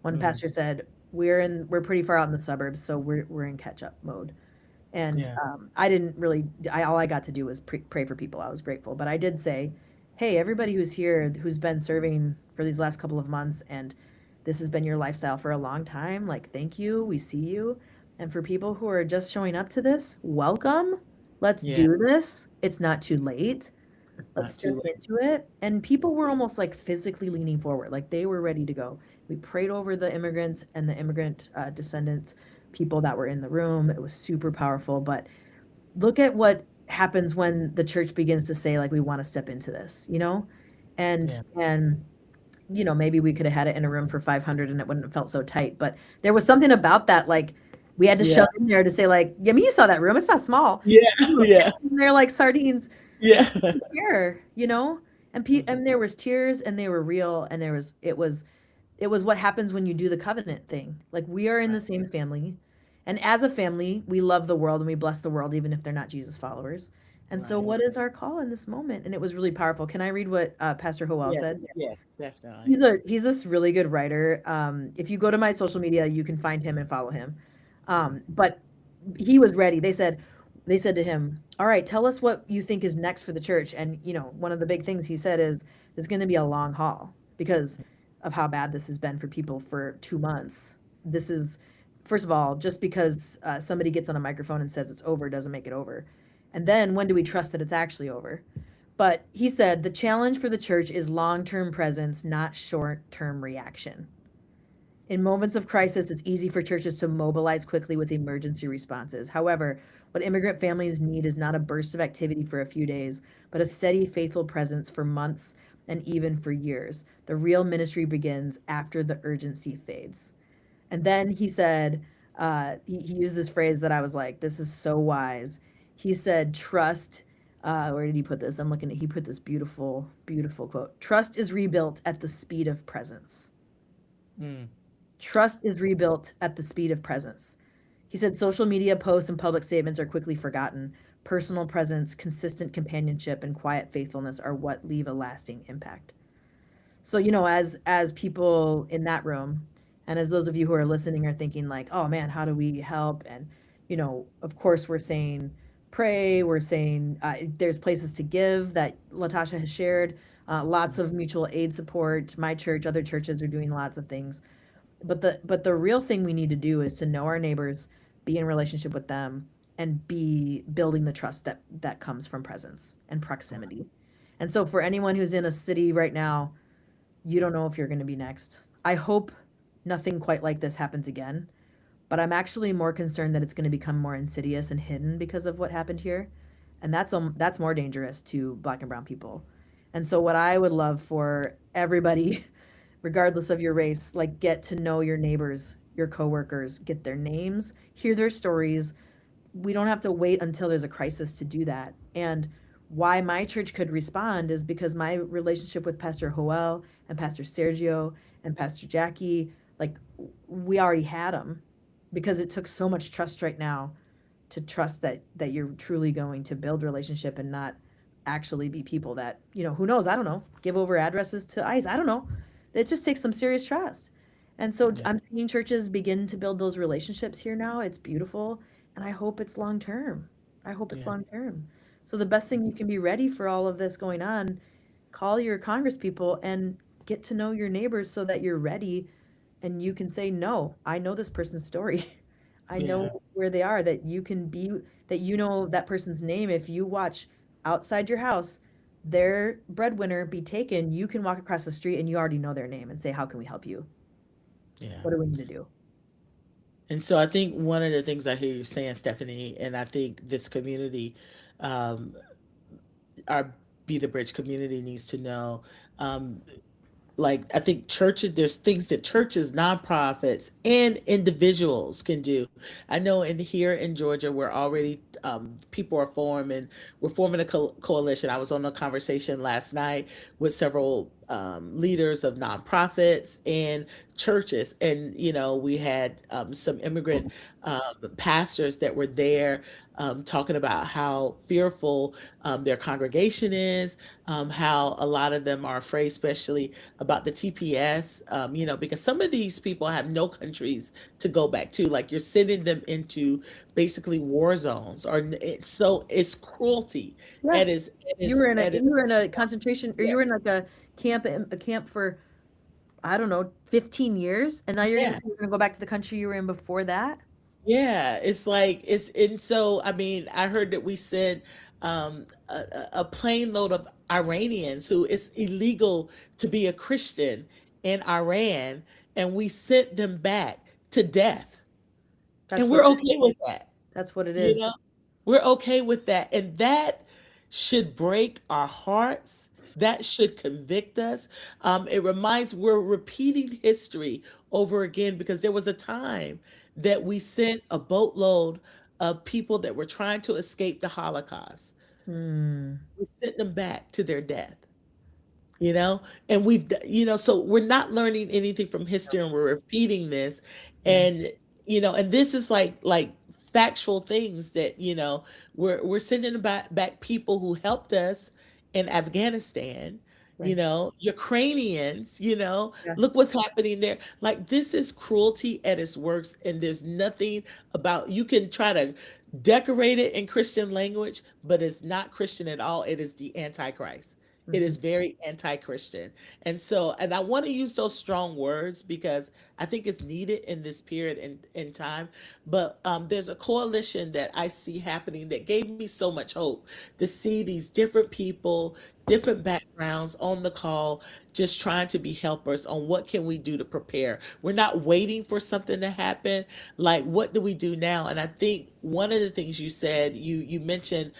One Mm. pastor said, we're pretty far out in the suburbs, so we're in catch-up mode. And Yeah. I didn't really, all I got to do was pray for people. I was grateful. But I did say, hey, everybody who's here, who's been serving for these last couple of months, and this has been your lifestyle for a long time, like, thank you. We see you. And for people who are just showing up to this, welcome. Let's Yeah. do this. It's not too late. It's Let's not too step late. into it. And people were almost like physically leaning forward, like they were ready to go. We prayed over the immigrants and the immigrant descendants, people that were in the room. It was super powerful. But look at what happens when the church begins to say, like, we want to step into this, Yeah. and maybe we could have had it in a room for 500 and it wouldn't have felt so tight. But there was something about that, like, we had to Yeah. shove in there to say, like, yeah, I mean, you saw that room. It's not small. Yeah. We were Yeah. in there like sardines Yeah. here, and Mhm. and there was tears, and they were real, and it was what happens when you do the covenant thing. Like, we are in Right. the same family, and as a family, we love the world and we bless the world even if they're not Jesus followers. And so, Right. what is our call in this moment? And it was really powerful. Can I read what Pastor Howell said? Yes. Yes. Definitely. He's this really good writer. If you go to my social media, you can find him and follow him. But he was ready. They said to him, "All right, tell us what you think is next for the church." And one of the big things he said is it's going to be a long haul because of how bad this has been for people for 2 months. This is, first of all, just because somebody gets on a microphone and says it's over doesn't make it over. And then when do we trust that it's actually over? But he said the challenge for the church is long term presence, not short term reaction. In moments of crisis, it's easy for churches to mobilize quickly with emergency responses. However, what immigrant families need is not a burst of activity for a few days, but a steady, faithful presence for months and even for years. The real ministry begins after the urgency fades. And then he said, he used this phrase that I was like, this is so wise. He said, trust. Where did he put this? I'm looking at, he put this beautiful, beautiful quote. Trust is rebuilt at the speed of presence. Mm. Trust is rebuilt at the speed of presence. He said social media posts and public statements are quickly forgotten. Personal presence, consistent companionship, and quiet faithfulness are what leave a lasting impact. So, as people in that room, and as those of you who are listening are thinking like, oh man, how do we help? And, of course we're saying pray, we're saying there's places to give that Latasha has shared, lots of mutual aid support. My church, other churches are doing lots of things. But the real thing we need to do is to know our neighbors, be in relationship with them, and be building the trust that comes from presence and proximity. And so for anyone who's in a city right now, you don't know if you're going to be next. I hope nothing quite like this happens again, but I'm actually more concerned that it's going to become more insidious and hidden because of what happened here, and that's more dangerous to Black and brown people. And so what I would love for everybody, regardless of your race, like get to know your neighbors, your coworkers, get their names, hear their stories. We don't have to wait until there's a crisis to do that. And why my church could respond is because my relationship with Pastor Joel and Pastor Sergio and Pastor Jackie, like we already had them because it took so much trust right now to trust that you're truly going to build relationship and not actually be people that, who knows, I don't know, give over addresses to ICE. I don't know. It just takes some serious trust. And so Yeah. I'm seeing churches begin to build those relationships here now. It's beautiful. And I hope it's long term. I hope it's Yeah. long term. So the best thing you can be ready for all of this going on, call your congress people and get to know your neighbors so that you're ready and you can say, no, I know this person's story. I Yeah. know where they are, that you can be, that you know that person's name. If you watch outside your house, their breadwinner be taken, you can walk across the street and you already know their name and say, how can we help you? Yeah. What do we need to do? And so I think one of the things I hear you saying, Stephanie, and I think this community, um, our Be the Bridge community needs to know, um, like I think churches, there's things that churches, nonprofits, and individuals can do. I know in here in Georgia we're already people are forming, we're forming a coalition. I was on a conversation last night with several leaders of nonprofits and churches, and we had some immigrant pastors that were there talking about how fearful their congregation is, how a lot of them are afraid, especially about the TPS, because some of these people have no countries to go back to. Like you're sending them into basically war zones, or it's cruelty. Yeah. You It is, were in a concentration, or yeah, you were in like a camp for, I don't know, 15 years, and now you're gonna yeah. say you're gonna go back to the country you were in before that? Yeah, it's like it's and so I mean I heard that we sent a plane load of Iranians who it's illegal to be a Christian in Iran, and we sent them back to death, That's and what we're it is. okay with that. That's what it You is. know, we're okay with that, and that should break our hearts. That should convict us. It reminds we're repeating history over again because there was a time that we sent a boatload of people that were trying to escape the Holocaust. Hmm. We sent them back to their death. You know, and so we're not learning anything from history, and we're repeating this, Yeah. and and this is like factual things that, we're sending back people who helped us in Afghanistan, Right. Ukrainians, Yeah. look what's happening there. Like, this is cruelty at its worst, and there's nothing about, you can try to decorate it in Christian language, but it's not Christian at all. It is the Antichrist. It Hmm. is very anti-Christian. And I want to use those strong words because I think it's needed in this period in time. But there's a coalition that I see happening that gave me so much hope to see these different people, different backgrounds on the call, just trying to be helpers on what can we do to prepare. We're not waiting for something to happen. Like, what do we do now? And I think one of the things you said, you mentioned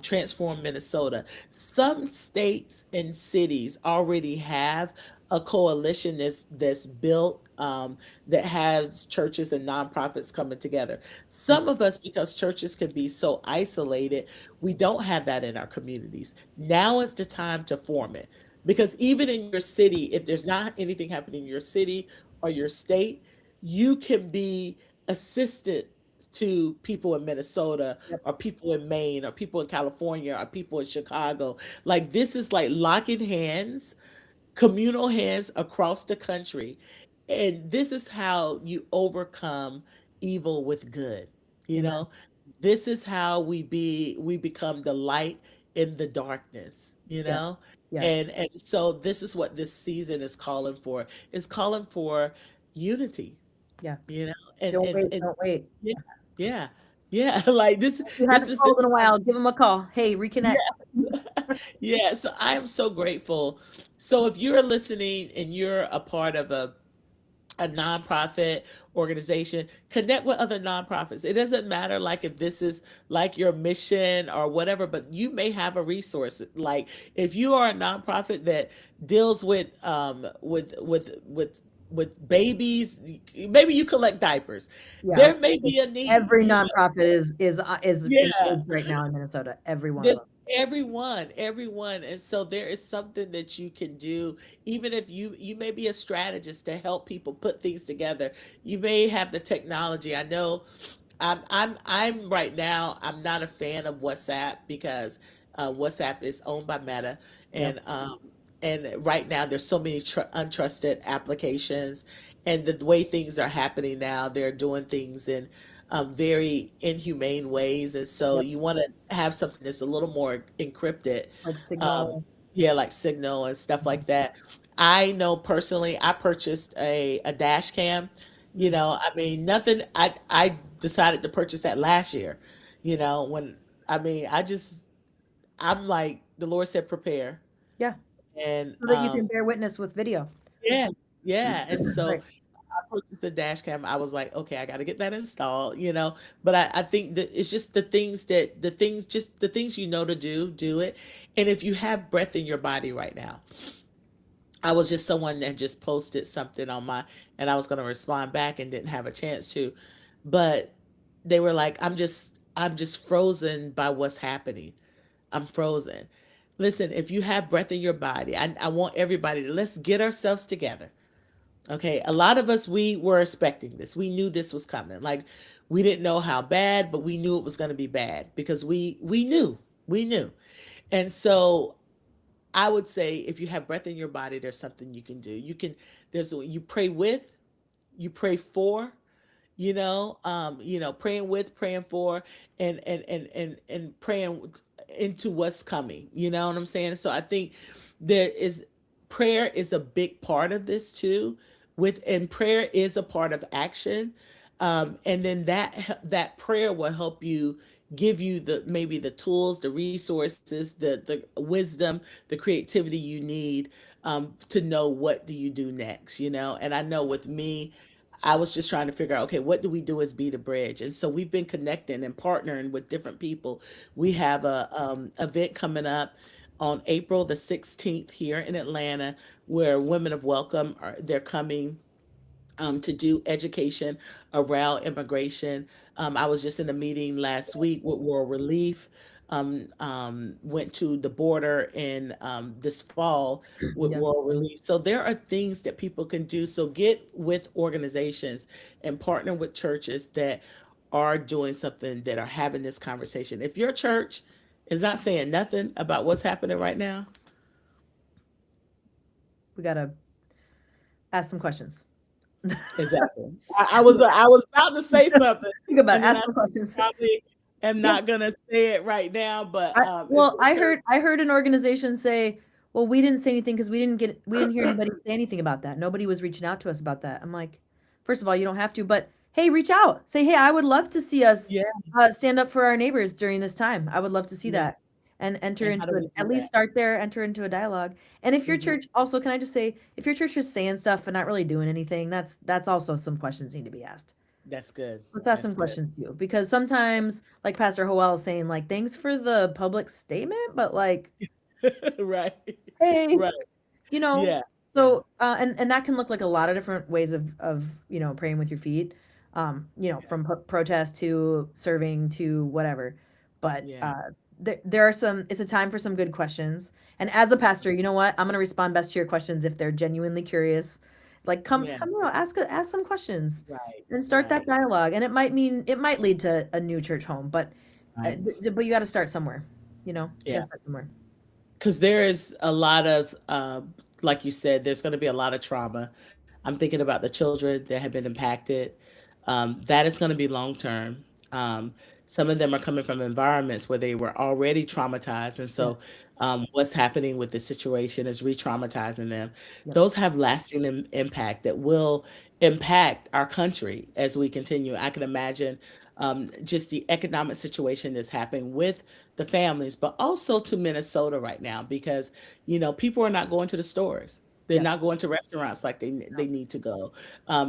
Transform Minnesota. Some states and cities already have a coalition that's built, that has churches and nonprofits coming together. Some of us, because churches can be so isolated, we don't have that in our communities. Now is the time to form it. Because even in your city, if there's not anything happening in your city or your state, you can be assistant to people in Minnesota Yep. or people in Maine or people in California or people in Chicago. Like, this is like locking hands, communal hands across the country. And this is how you overcome evil with good. You Amen. know, this is how we become the light in the darkness, Yes. Yes. And so this is what this season is calling for. It's calling for unity, Yeah. you know, and Don't and wait. and Don't wait. yeah, yeah, yeah. Like, this If you this haven't is the called in a time. while, give them a call. Hey, reconnect. Yeah. Yeah, so I am so grateful. So if you're listening and you're a part of a nonprofit organization, connect with other nonprofits. It doesn't matter, like, if this is like your mission or whatever, but you may have a resource. Like, if you are a nonprofit that deals with babies, maybe you collect diapers. Yeah. I was There may gonna be say, a need, every nonprofit is Yeah. engaged right now in Minnesota. Every one of There's them. everyone. And so there is something that you can do, even if you may be a strategist to help people put things together. You may have the technology. I know I'm right now, I'm not a fan of WhatsApp because WhatsApp is owned by Meta, Yep. and right now there's so many untrusted applications, and the way things are happening now, they're doing things in very inhumane ways, and so Yep. you want to have something that's a little more encrypted. Like Um, Signal. yeah, like Signal and stuff Mhm. like that. I know personally, I purchased a dash cam. Mm. I mean, nothing. I decided to purchase that last year. When I mean, I'm like, the Lord said prepare, Yeah. and So that you can bear witness with video. yeah, yeah, and so Right. I purchased a dash cam. I was like, okay, I got to get that installed. But I think that it's just the things to do it. And if you have breath in your body right now, I was just someone that just posted something and I was going to respond back and didn't have a chance to, but they were like, I'm just frozen by what's happening. I'm frozen. Listen, if you have breath in your body, I want everybody to, let's get ourselves together. Okay, a lot of us, we were expecting this. We knew this was coming. Like, we didn't know how bad, but we knew it was going to be bad because we knew. And so I would say, if you have breath in your body, there's something you can do. You pray with, you pray for, praying with, praying for, and praying into what's coming. You know what I'm saying? So I think there is prayer is a big part of this too. And prayer is a part of action, and then that prayer will help you, give you the maybe the tools, the resources, the wisdom, the creativity you need, to know what do you do next. And I know with me, I was just trying to figure out, okay, what do we do as Be the Bridge? And so we've been connecting and partnering with different people. We have a event coming up on April the 16th here in Atlanta, where Women of Welcome they're coming to do education around immigration. I was just in a meeting last week with World Relief. Went to the border in this fall with Yeah. World Relief. So there are things that people can do. So get with organizations and partner with churches that are doing something, that are having this conversation. If your church is not saying nothing about what's happening right now, We gotta ask some questions. exactly. I was about to say something, Think about it, and then ask I some said, questions. probably am Yeah. not gonna say it right now. But if Well, your church, I heard an organization say, "Well, we didn't say anything because we didn't hear anybody say anything about that. Nobody was reaching out to us about that." I'm like, first of all, you don't have to, but hey, reach out. Say, "Hey, I would love to see us yeah, stand up for our neighbors during this time. I would love to see yeah, that." And enter and how into do it, we do at least that? start there, enter into a dialogue. And if your Hmm. church also, can I just say, if your church is saying stuff and not really doing anything, that's also some questions need to be asked. That's good. Let's ask That's some good. questions too, because sometimes, like Pastor Hoel is saying, like, thanks for the public statement, but like, Right. hey, Right. you know, Yeah. Yeah. so and that can look like a lot of different ways of praying with your feet, from protest to serving to whatever. But Yeah. there are some. It's a time for some good questions. And as a pastor, you know what? I'm gonna respond best to your questions if they're genuinely curious. Like, Yeah. come, ask some questions Right. and start that Right. dialogue. And it might lead to a new church home, but Right. but you got to start somewhere. You got Yeah. to start somewhere. Because there is a lot of, like you said, there's going to be a lot of trauma. I'm thinking about the children that have been impacted. That is going to be long term. Um, some of them are coming from environments where they were already traumatized, and Yeah. so what's happening with the situation is re-traumatizing them. Yep. Those have lasting impact that will impact our country as we continue. I can imagine just the economic situation that's happening with the families, but also to Minnesota right now, because people are not going to the stores. They're Yep. not going to restaurants like they No. need to go.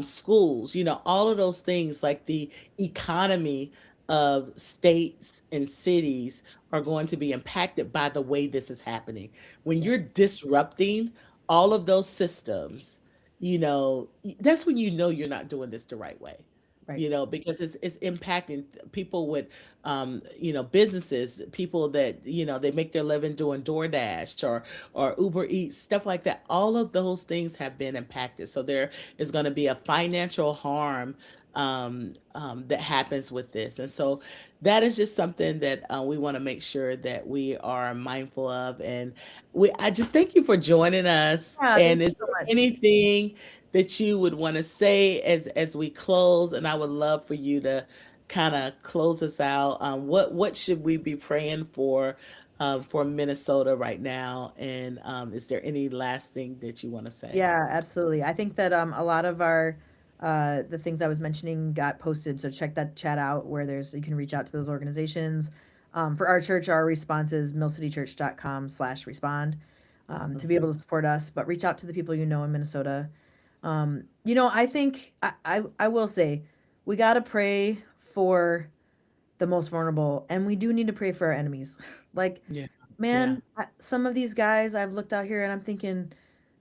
Schools, all of those things, like the economy of states and cities are going to be impacted by the way this is happening. When Yeah. you're disrupting all of those systems, that's when you're not doing this the right way. Right. Because it's impacting people with businesses, people that they make their living doing DoorDash or Uber Eats, stuff like that. All of those things have been impacted, so there is going to be a financial harm that happens with this. And so that is just something that we want to make sure that we are mindful of. And I just thank you for joining us. Yeah, thank And you is so there much. anything that you would want to say as we close? And I would love for you to kind of close us out. What should we be praying for Minnesota right now? And is there any last thing that you want to say? Yeah, absolutely. I think that a lot of our the things I was mentioning got posted, so check that chat out where there's you can reach out to those organizations. For our church, our response is millcitychurch.com/respond to be Okay. able to support us, but reach out to the people you know in Minnesota. I think I will say we got to pray for the most vulnerable, and we do need to pray for our enemies. Like, Yeah. Yeah. man, some of these guys I've looked out here and I'm thinking,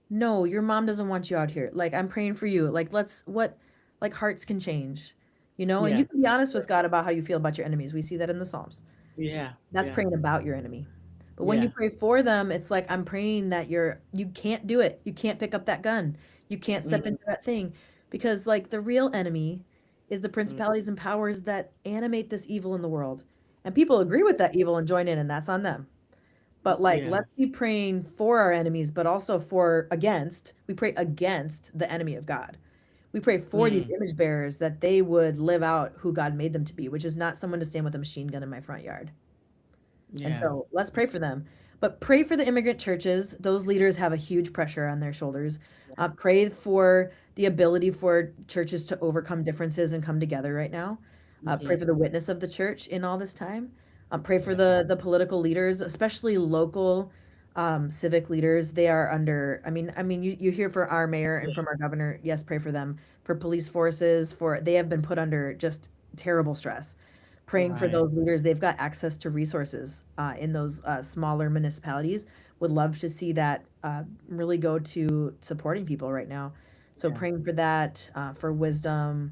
no, your mom doesn't want you out here. Like, I'm praying for you. Like, like hearts can change, and you Yeah. can be honest with God about how you feel about your enemies. We see that in the Psalms. Yeah. That's Yeah. praying about your enemy. But when you Yeah. pray for them, it's like I'm praying that you can't do it. You can't pick up that gun. You can't step Mm, into that thing because like the real enemy is the mm, principalities and powers that animate this evil in the world. And people agree with that evil and join in and that's on them. But like yeah. let's be praying for our enemies but also for against. We pray against the enemy of God. We pray for these Mm, image bearers that they would live out who God made them to be, which is not someone to stand with a machine gun in my front yard. And yeah. so let's pray for them. But pray for the immigrant churches. Those leaders have a huge pressure on their shoulders. Pray for the ability for churches to overcome differences and come together right now. Pray Hmm. for the witness of the church in all this time. Pray for Yeah. the political leaders, especially local civic leaders. They are under. I mean, you hear from our mayor and Yeah. from our governor. Yes, pray for them. For police forces, for they have been put under just terrible stress praying for Right. those leaders. They've got access to resources in those smaller municipalities. Would love to see that really go to supporting people right now. So Yeah. praying for that, for wisdom,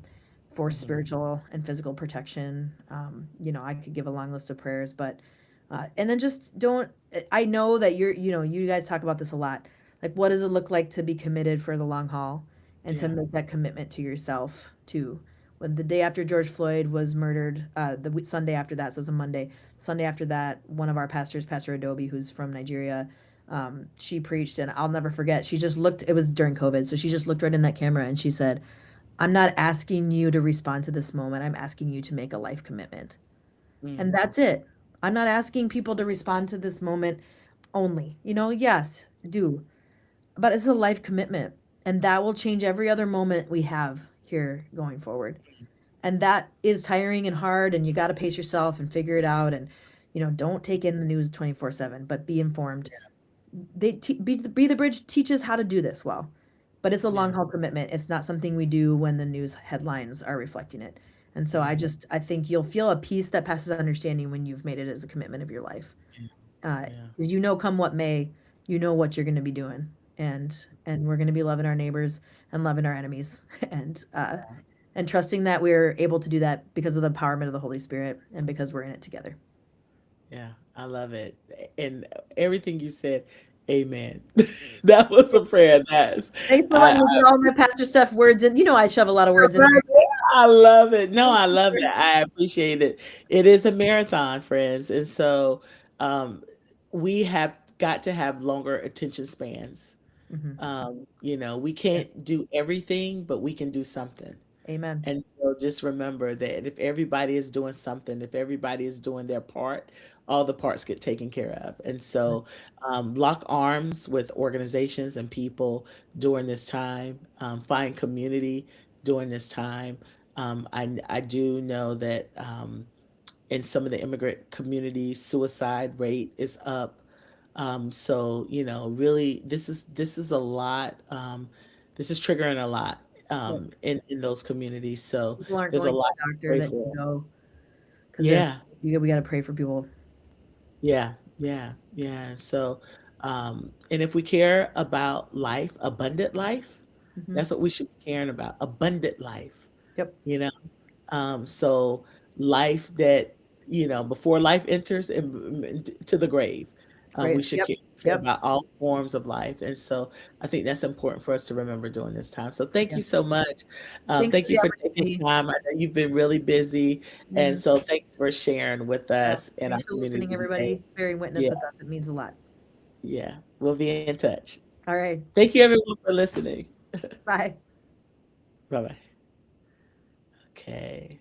for Hmm. spiritual and physical protection. I could give a long list of prayers, but and then just don't. I know that you guys talk about this a lot. Like, what does it look like to be committed for the long haul, and to Yeah. make that commitment to yourself too when the day after George Floyd was murdered, Sunday after that, so it was a Monday. Sunday after that, one of our pastors, Pastor Adobe, who's from Nigeria, she preached, and I'll never forget. She just looked. It was during COVID, so she just looked right in that camera and she said, "I'm not asking you to respond to this moment. I'm asking you to make a life commitment." And Mm, that's it. I'm not asking people to respond to this moment only. Yes, do, but it's a life commitment, and that will change every other moment we have here going forward. And that is tiring and hard, and you got to pace yourself and figure it out. And don't take in the news 24/7, but be informed. Be the Bridge teaches how to do this well, but it's a long yeah. haul commitment. It's not something we do when the news headlines are reflecting it. And so Yeah. I think you'll feel a peace that passes understanding when you've made it as a commitment of your life. Yeah. uh, Yeah. because come what may, you know what you're going to be doing, and we're going to be loving our neighbors and loving our enemies, and trusting that we're able to do that because of the empowerment of the Holy Spirit and because we're in it together. Yeah, I love it. And everything you said, amen. That was a prayer. Thanks for I, letting me get all my pastor stuff words in. I shove a lot of words in right there. there. I love it. No, Thank I you love for- it. I appreciate it. It is a marathon, friends. And so um, we have got to have longer attention spans. Mhm. We Yeah. can't do everything, but we can do something. Amen. And so just remember that if everybody is doing something, if everybody is doing their part, all the parts get taken care of. And so lock arms with organizations and people during this time, find community during this time. I do know that in some of the immigrant communities, suicide rate is up. So really, this is a lot. This is triggering a lot Yep. in those communities. So People aren't there's a going to lot the to doctor pray that you for. go because there's Yeah, we got to pray for people. yeah, yeah, yeah. So, and if we care about life, abundant life, Hmm. that's what we should be caring about. Abundant life. Yep. You know, so life that, before life enters to the grave, we Right. should Yep. care Yep. about all forms of life. And so I think that's important for us to remember during this time. So thank Yeah. you so much. Thanks for Thank you the for taking opportunity. time. I know you've been really busy. And Mhm. so thanks for sharing with Yeah. us in our Thanks for listening, community today. everybody. Bearing witness Yeah, with us. It means a lot. yeah. We'll be in touch. All right. Thank you everyone for listening. Bye. Bye bye. Okay.